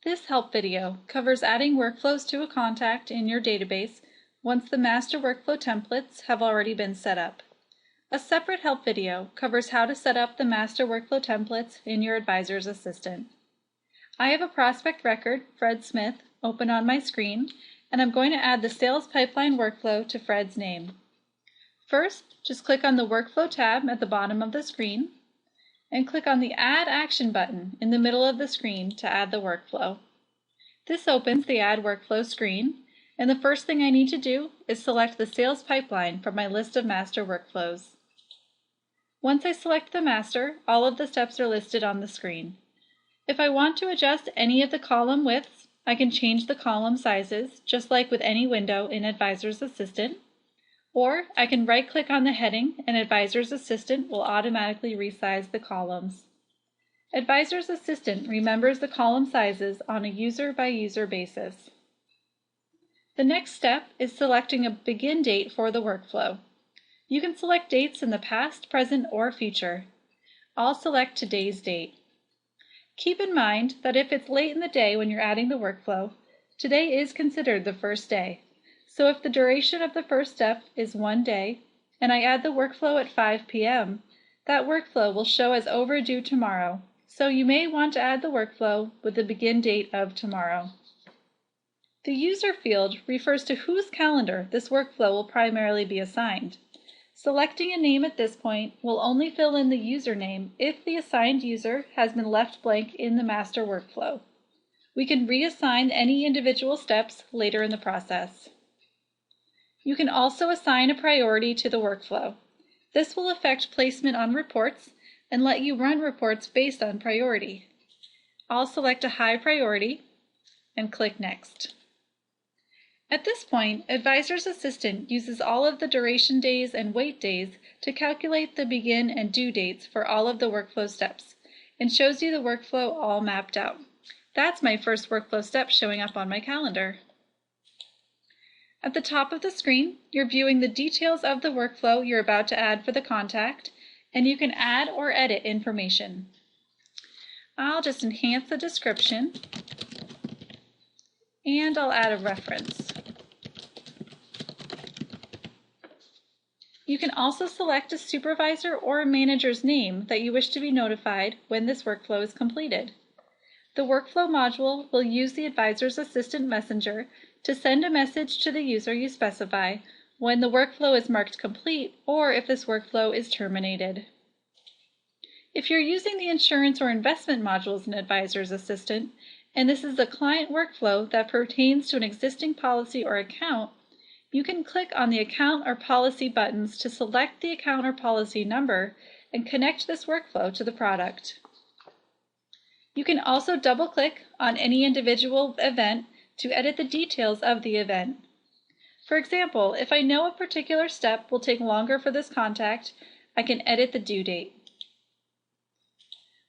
This help video covers adding workflows to a contact in your database once the master workflow templates have already been set up. A separate help video covers how to set up the master workflow templates in your advisor's assistant. I have a prospect record, Fred Smith, open on my screen, and I'm going to add the sales pipeline workflow to Fred's name. First, just click on the Workflow tab at the bottom of the screen, and click on the Add Action button in the middle of the screen to add the workflow. This opens the Add Workflow screen, and the first thing I need to do is select the sales pipeline from my list of master workflows. Once I select the master, all of the steps are listed on the screen. If I want to adjust any of the column widths, I can change the column sizes, just like with any window in Advisor's Assistant, or I can right-click on the heading and Advisor's Assistant will automatically resize the columns. Advisor's Assistant remembers the column sizes on a user-by-user basis. The next step is selecting a begin date for the workflow. You can select dates in the past, present, or future. I'll select today's date. Keep in mind that if it's late in the day when you're adding the workflow, today is considered the first day. So if the duration of the first step is 1 day, and I add the workflow at 5 p.m., that workflow will show as overdue tomorrow. So you may want to add the workflow with the begin date of tomorrow. The user field refers to whose calendar this workflow will primarily be assigned. Selecting a name at this point will only fill in the username if the assigned user has been left blank in the master workflow. We can reassign any individual steps later in the process. You can also assign a priority to the workflow. This will affect placement on reports and let you run reports based on priority. I'll select a high priority and click Next. At this point, Advisor's Assistant uses all of the duration days and wait days to calculate the begin and due dates for all of the workflow steps and shows you the workflow all mapped out. That's my first workflow step showing up on my calendar. At the top of the screen, you're viewing the details of the workflow you're about to add for the contact, and you can add or edit information. I'll just enhance the description, and I'll add a reference. You can also select a supervisor or a manager's name that you wish to be notified when this workflow is completed. The workflow module will use the Advisor's Assistant Messenger to send a message to the user you specify when the workflow is marked complete or if this workflow is terminated. If you're using the insurance or investment modules in Advisor's Assistant, and this is a client workflow that pertains to an existing policy or account, you can click on the account or policy buttons to select the account or policy number and connect this workflow to the product. You can also double-click on any individual event to edit the details of the event. For example, if I know a particular step will take longer for this contact, I can edit the due date.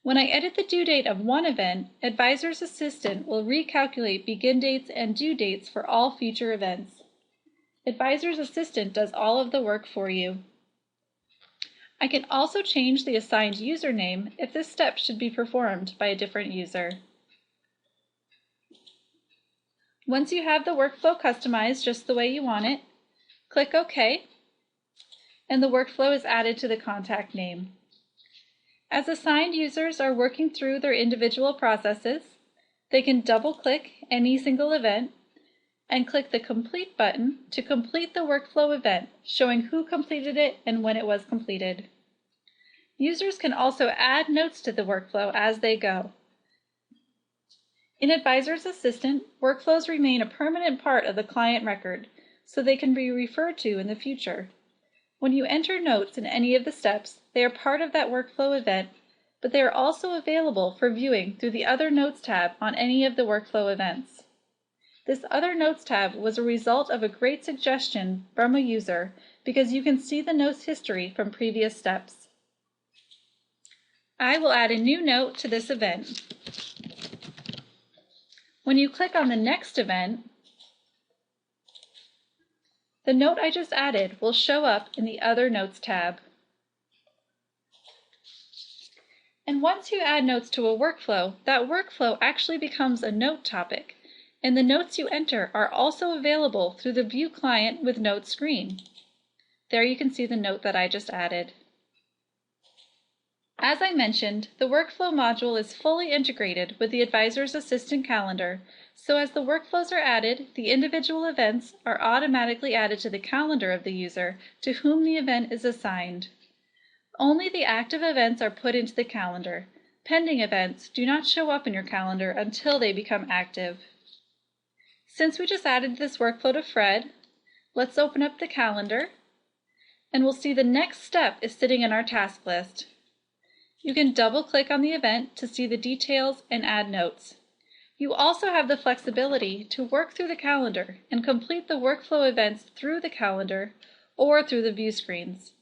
When I edit the due date of one event, Advisor's Assistant will recalculate begin dates and due dates for all future events. Advisor's Assistant does all of the work for you. I can also change the assigned username if this step should be performed by a different user. Once you have the workflow customized just the way you want it, click OK, and the workflow is added to the contact name. As assigned users are working through their individual processes, they can double-click any single event and click the Complete button to complete the workflow event, showing who completed it and when it was completed. Users can also add notes to the workflow as they go. In Advisor's Assistant, workflows remain a permanent part of the client record, so they can be referred to in the future. When you enter notes in any of the steps, they are part of that workflow event, but they are also available for viewing through the Other Notes tab on any of the workflow events. This Other Notes tab was a result of a great suggestion from a user because you can see the notes history from previous steps. I will add a new note to this event. When you click on the next event, the note I just added will show up in the Other Notes tab. And once you add notes to a workflow, that workflow actually becomes a note topic, and the notes you enter are also available through the View Client with Notes screen. There you can see the note that I just added. As I mentioned, the Workflow module is fully integrated with the Advisor's Assistant calendar, so as the workflows are added, the individual events are automatically added to the calendar of the user to whom the event is assigned. Only the active events are put into the calendar. Pending events do not show up in your calendar until they become active. Since we just added this workflow to Fred, let's open up the calendar, and we'll see the next step is sitting in our task list. You can double-click on the event to see the details and add notes. You also have the flexibility to work through the calendar and complete the workflow events through the calendar or through the view screens.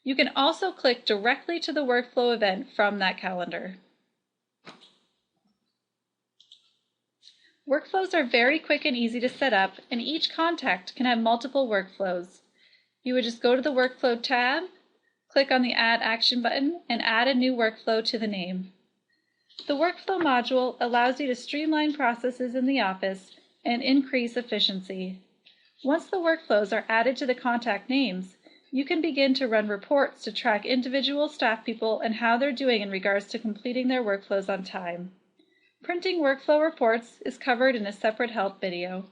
You can also click directly to the workflow event from that calendar. Workflows are very quick and easy to set up, and each contact can have multiple workflows. You would just go to the Workflow tab, click on the Add Action button, and add a new workflow to the name. The Workflow module allows you to streamline processes in the office and increase efficiency. Once the workflows are added to the contact names, you can begin to run reports to track individual staff people and how they're doing in regards to completing their workflows on time. Printing workflow reports is covered in a separate help video.